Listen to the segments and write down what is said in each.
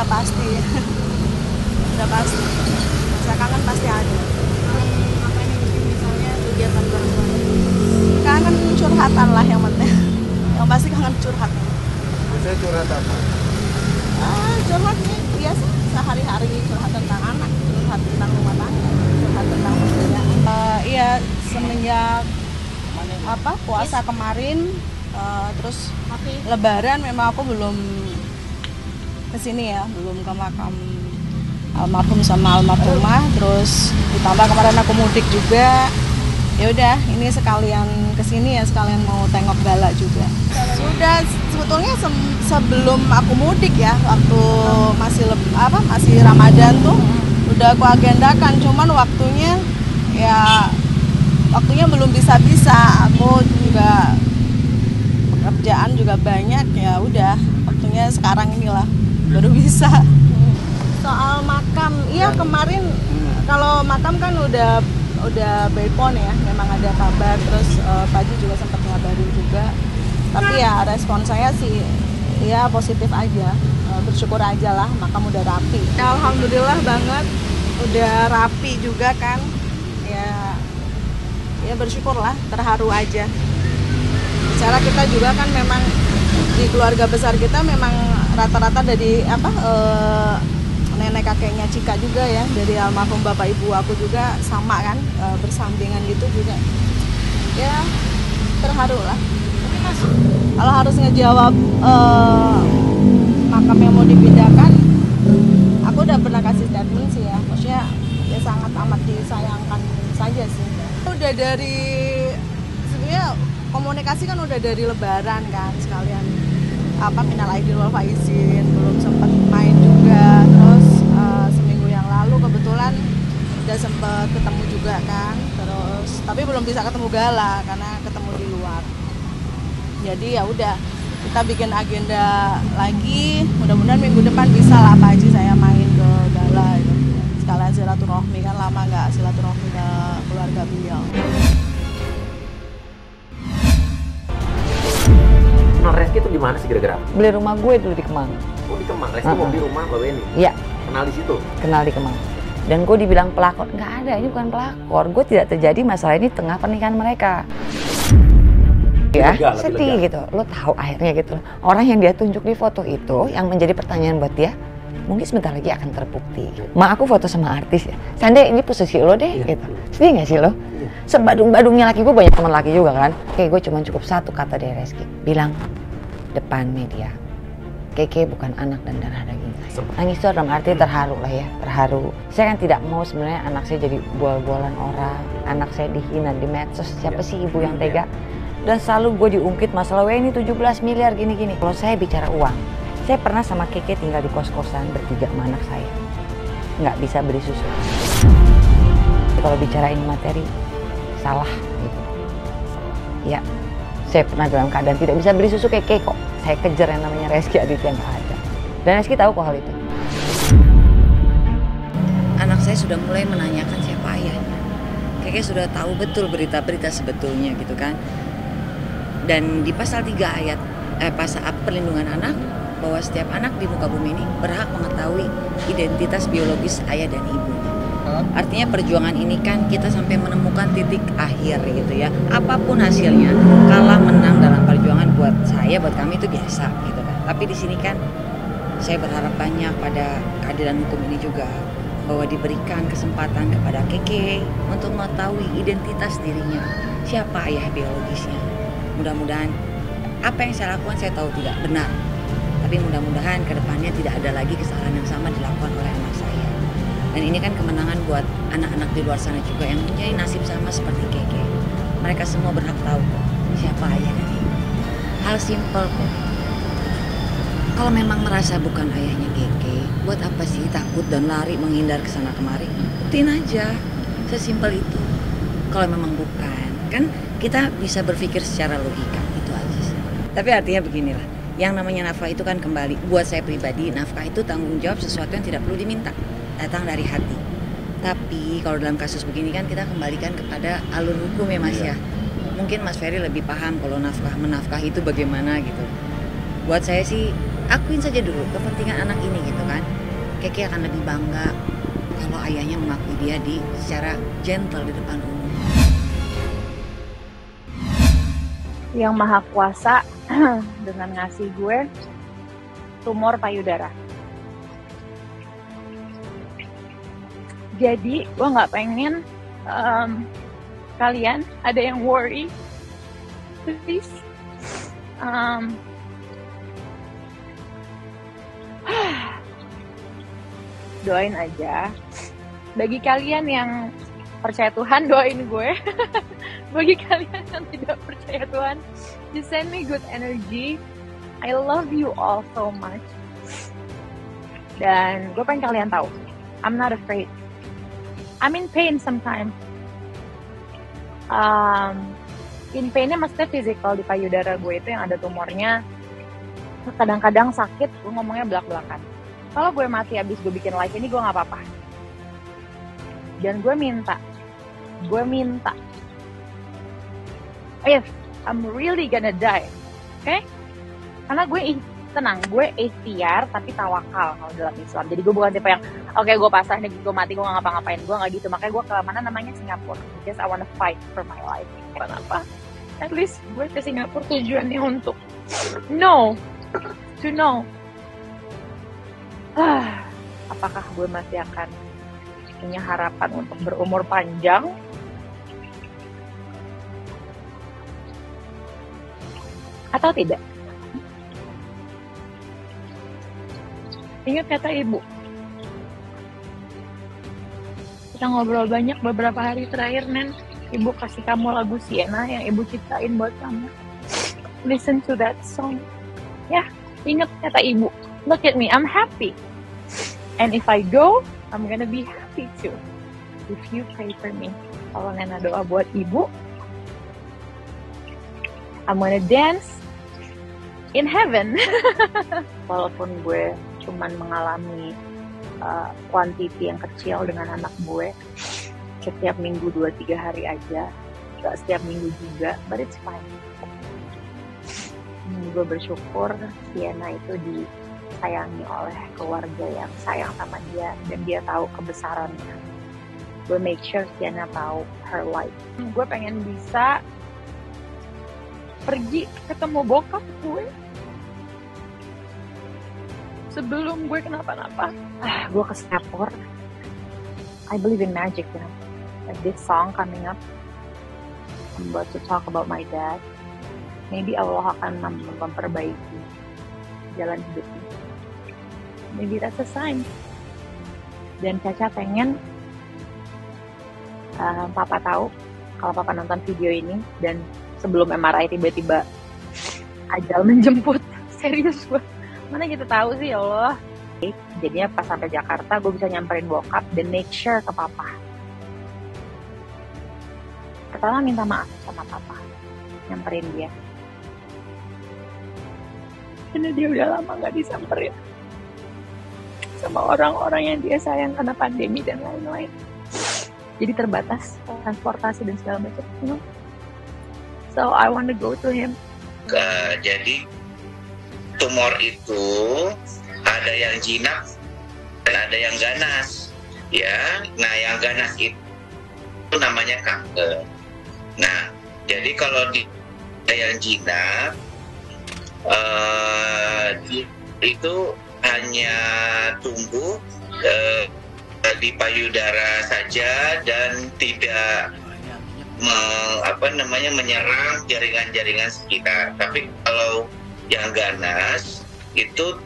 udah pasti. Udah pasti. Rasa kangen pasti ada. Apa ini mungkin misalnya kegiatan bareng-bareng? Kangen curhatan lah yang penting. Yang pasti kangen curhat. Biasanya curhat apa? Curhat nih biasa sehari-hari, curhat tentang anak, curhat tentang rumah tangga, curhat tentang pekerjaan. Iya, semenjak puasa kemarin, terus Lebaran memang aku belum kesini ya, belum ke makam almarhum sama almarhumah. Terus ditambah kemarin aku mudik juga. Ya udah, ini sekalian kesini ya, sekalian mau tengok gala juga. Sudah sebetulnya sebelum aku mudik ya, waktu masih Ramadan tuh udah aku agendakan, cuman waktunya belum bisa. Aku juga pekerjaan juga banyak, ya udah waktunya sekarang inilah baru bisa. Soal makam, iya kemarin kalau makam kan udah by phone ya, memang ada kabar, terus Paji juga sempat ngabarin juga. Tapi ya respon saya sih ya positif aja, bersyukur aja lah, makam udah rapi. Ya, alhamdulillah banget, udah rapi juga kan. Ya bersyukur lah, terharu aja. Bicara kita juga kan memang di keluarga besar kita memang rata-rata dari nenek kakeknya Cika juga ya, dari almarhum bapak ibu aku juga sama kan, bersampingan gitu juga. Ya terharu lah. Kalau harus ngejawab makam yang mau dipindahkan, aku udah pernah kasih statement sih ya, maksudnya ya sangat amat disayangkan saja sih. Udah dari sebenarnya komunikasi kan udah dari Lebaran kan, sekalian minal aidin wal faizin, belum sempat main juga. Terus seminggu yang lalu kebetulan udah sempet ketemu juga kan, terus tapi belum bisa ketemu gala karena ketemu di luar. Jadi ya udah, kita bikin agenda lagi, mudah-mudahan minggu depan bisa lah Pak Haji saya main ke gala gitu. Sekalian silaturahmi, kan lama nggak silaturahmi ke keluarga beliau. Kenal Reski itu di mana sih kira-kira? Beli rumah gue dulu di Kemang. Oh di Kemang, Reski mau beli rumah Mbak Weni? Iya. Kenal di situ? Kenal di Kemang. Dan gue dibilang pelakor, nggak ada, ini bukan pelakor. Gue tidak terjadi masalah ini tengah pernikahan mereka. Ya, sedih gitu. Lo tahu akhirnya gitu. Orang yang dia tunjuk di foto itu, yang menjadi pertanyaan buat dia, mungkin sebentar lagi akan terbukti. Ma, aku foto sama artis ya. Sande, ini posisi lo deh, gitu. Sedih nggak sih lo? Sebadung-badungnya laki gue, banyak teman laki juga kan. Oke, gue cuma cukup satu kata dari Reski. Bilang, depan media, Keke bukan anak dan darah daging saya. Nangis itu dalam arti terharu lah ya, terharu. Saya kan tidak mau sebenarnya anak saya jadi bual-bualan orang. Anak saya dihina di medsos, siapa sih ibu yang tega? Dan selalu gue diungkit masalah, ini 17 miliar gini-gini. Kalau saya bicara uang, saya pernah sama Keke tinggal di kos-kosan bertiga sama anak saya. Nggak bisa beli susu. Kalau bicara ini materi, salah gitu. Ya, saya pernah dalam keadaan tidak bisa beli susu Keke kok. Saya kejar yang namanya Reski Aditya, nggak ada. Dan Reski tahu kok hal itu. Anak saya sudah mulai menanyakan siapa ayahnya. Keke sudah tahu betul berita-berita sebetulnya gitu kan. Dan di pasal 3 ayat pasal perlindungan anak, bahwa setiap anak di muka bumi ini berhak mengetahui identitas biologis ayah dan ibunya. Artinya perjuangan ini kan kita sampai menemukan titik akhir gitu ya. Apapun hasilnya, kalah menang dalam perjuangan buat saya, buat kami itu biasa gitu kan. Tapi di sini kan saya berharap banyak pada keadilan hukum ini juga, bahwa diberikan kesempatan kepada Keke untuk mengetahui identitas dirinya, siapa ayah biologisnya. Mudah-mudahan apa yang saya lakukan saya tahu tidak benar, tapi mudah-mudahan kedepannya tidak ada lagi kesalahan yang sama dilakukan oleh anak saya. Dan ini kan kemenangan buat anak-anak di luar sana juga yang mempunyai nasib sama seperti Keke. Mereka semua berhak tahu kok siapa ayah dan ibu. Hal simpel kok. Kalau memang merasa bukan ayahnya Keke, buat apa sih takut dan lari menghindar ke sana kemari? Buktiin aja, sesimpel itu. Kalau memang bukan, kan kita bisa berpikir secara logika, itu aja sih. Tapi artinya beginilah, yang namanya nafkah itu kan kembali, buat saya pribadi, nafkah itu tanggung jawab sesuatu yang tidak perlu diminta, datang dari hati. Tapi kalau dalam kasus begini kan kita kembalikan kepada alur hukum ya Mas ya. Mungkin Mas Ferry lebih paham kalau menafkah itu bagaimana gitu. Buat saya sih, akuin saja dulu kepentingan anak ini gitu kan. Keke akan lebih bangga kalau ayahnya mengakui dia secara gentle di depan umum. Yang Maha Kuasa dengan ngasih gue tumor payudara. Jadi gue nggak pengen kalian ada yang worry, please. Doain aja. Bagi kalian yang percaya Tuhan, doain gue. Bagi kalian yang tidak percaya Tuhan, just send me good energy. I love you all so much. Dan gue pengen kalian tahu, I'm not afraid. I'm in pain sometimes. In painnya maksudnya physical, di payudara gue itu yang ada tumornya. Kadang-kadang sakit, gue ngomongnya belak-belakan. Kalau gue mati abis gue bikin live ini, gue gak apa-apa. Dan gue minta, if I'm really gonna die, okay? Karena gue ikhtiar tapi tawakal kalau dalam Islam. Jadi gue bukan tipe yang gue pasrah nih, gue mati, gue gak ngapa-ngapain. Gue gak gitu, makanya gue ke mana namanya Singapura, because I wanna fight for my life. Kenapa? At least gue ke Singapura tujuannya untuk to know apakah gue masih akan punya harapan untuk berumur panjang atau tidak. Ingat kata ibu, kita ngobrol banyak beberapa hari terakhir, Nen. Ibu kasih kamu lagu Sienna yang ibu ciptain buat kamu. Listen to that song. Ya, ingat kata ibu. Look at me, I'm happy. And if I go, I'm gonna be happy too. If you pray for me. Kalau Nena doa buat ibu, I'm gonna dance in heaven. Walaupun gue cuman mengalami quantity yang kecil dengan anak gue, setiap minggu 2-3 hari aja, gak setiap minggu juga, but it's fine. Gue bersyukur Sienna itu disayangi oleh keluarga yang sayang sama dia, dan dia tahu kebesarannya. Gue make sure Sienna tahu her life. Gue pengen bisa pergi ketemu bokap gue sebelum gue kenapa-napa. Gue ke Singapura. I believe in magic, you know. Like this song coming up, I'm about to talk about my dad. Maybe Allah akan memperbaiki jalan hidupnya. Maybe that's a sign. Dan Caca pengen Papa tahu kalau Papa nonton video ini, dan sebelum MRI tiba-tiba ajal menjemput. Serius gue, mana kita tahu sih, ya Allah. Jadinya pas sampai Jakarta gue bisa nyamperin bokap dan make sure ke Papa. Pertama minta maaf sama Papa, nyamperin dia. Karena dia udah lama gak disamperin sama orang-orang yang dia sayang karena pandemi dan lain-lain. Jadi terbatas transportasi dan segala macam. You know? So I want to go to him. Jadi tumor itu ada yang jinak dan ada yang ganas, ya. Nah, yang ganas itu namanya kanker. Nah, jadi kalau ada yang jinak, itu hanya tumbuh di payudara saja dan tidak menyerang jaringan-jaringan sekitar. Tapi kalau yang ganas itu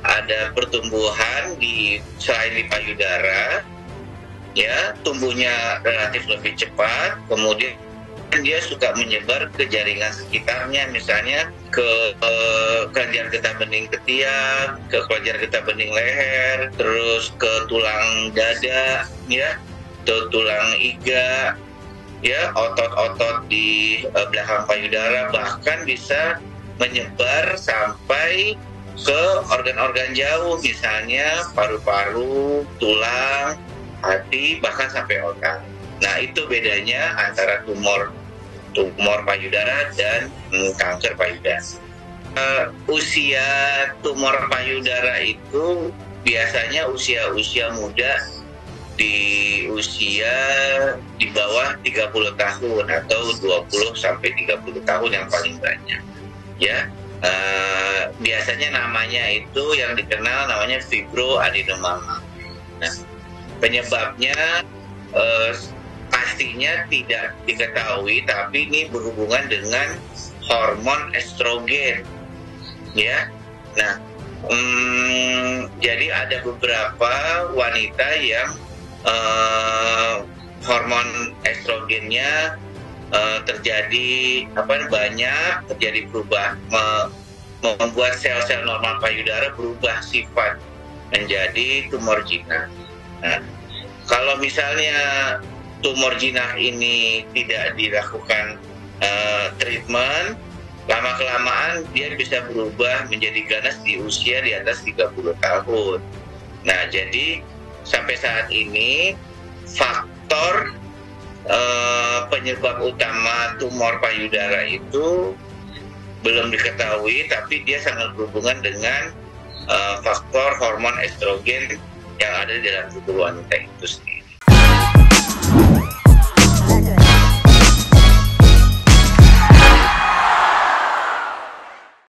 ada pertumbuhan selain di payudara, ya, tumbuhnya relatif lebih cepat, kemudian dia suka menyebar ke jaringan sekitarnya, misalnya ke kelenjar getah bening ketiak, ke kelenjar getah bening leher, terus ke tulang dada, ya, ke tulang iga, ya, otot-otot di belakang payudara, bahkan bisa menyebar sampai ke organ-organ jauh, misalnya paru-paru, tulang, hati, bahkan sampai otak. Nah, itu bedanya antara tumor payudara dan kanker payudara. Usia tumor payudara itu biasanya usia muda, di usia di bawah 30 tahun atau 20 sampai 30 tahun yang paling banyak. Ya, biasanya namanya itu yang dikenal namanya fibroadenoma. Nah, penyebabnya pastinya tidak diketahui, tapi ini berhubungan dengan hormon estrogen. Ya, nah, jadi ada beberapa wanita yang hormon estrogennya terjadi banyak terjadi berubah, membuat sel-sel normal payudara berubah sifat menjadi tumor jinak. Nah, kalau misalnya tumor jinak ini tidak dilakukan treatment, lama-kelamaan dia bisa berubah menjadi ganas di usia di atas 30 tahun. Nah, jadi sampai saat ini faktor penyebab utama tumor payudara itu belum diketahui, tapi dia sangat berhubungan dengan faktor hormon estrogen yang ada di dalam tubuh wanita itu sendiri.